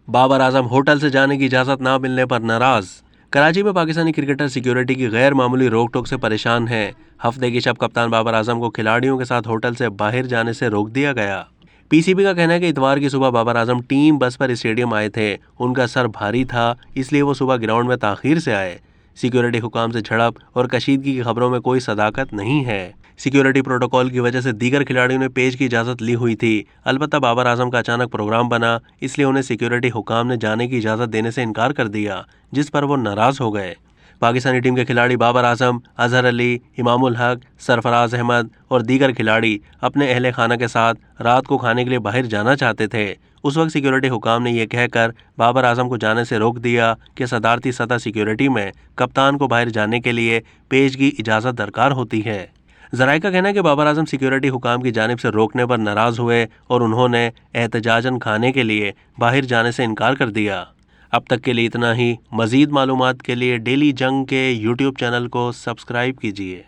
Babar Azam hotel से जाने की इजाजत ना मिलने पर नाराज। कराची में पाकिस्तानी क्रिकेटर सिक्योरिटी की गैर मामूली रोक टोक से परेशान हैं। हफ्ते की शब कप्तान बाबर आजम को खिलाड़ियों के साथ होटल से बाहर जाने से रोक दिया गया। पीसीबी का कहना है कि इतवार की सुबह बाबर आजम टीम बस पर स्टेडियम आए थे। उनका सर भारी था, इसलिए वो सुबह ग्राउंड में ताखीर से आए। सिक्योरिटी हुकाम से झड़प और कशीदगी की खबरों में कोई सदाकत नहीं है। सिक्योरिटी प्रोटोकॉल की वजह से दीगर खिलाड़ियों ने पेश की इजाज़त ली हुई थी। अलबत्ता बाबर आजम का अचानक प्रोग्राम बना, इसलिए उन्हें सिक्योरिटी हुकाम ने जाने की इजाज़त देने से इनकार कर दिया, जिस पर वो नाराज़ हो गए। पाकिस्तानी टीम के खिलाड़ी बाबर आजम, अजहर अली, इमामुल हक, सरफराज अहमद और दीगर खिलाड़ी अपने अहले खाना के साथ रात को खाने के लिए बाहर जाना चाहते थे। उस वक्त सिक्योरिटी हुकाम ने यह कहकर बाबर आजम को जाने से रोक दिया कि सदारती सतह सिक्योरिटी में कप्तान को बाहर जाने के लिए पेश की इजाज़त दरकार होती है। ज़राए का कहना है कि बाबर आजम सिक्योरिटी हुकाम की जानिब से रोकने पर नाराज़ हुए और उन्होंने एहतजाजन खाने के लिए बाहर जाने से इनकार कर दिया। अब तक के लिए इतना ही। मज़ीद मालूमात के लिए डेली जंग के यूट्यूब चैनल को सब्सक्राइब कीजिए।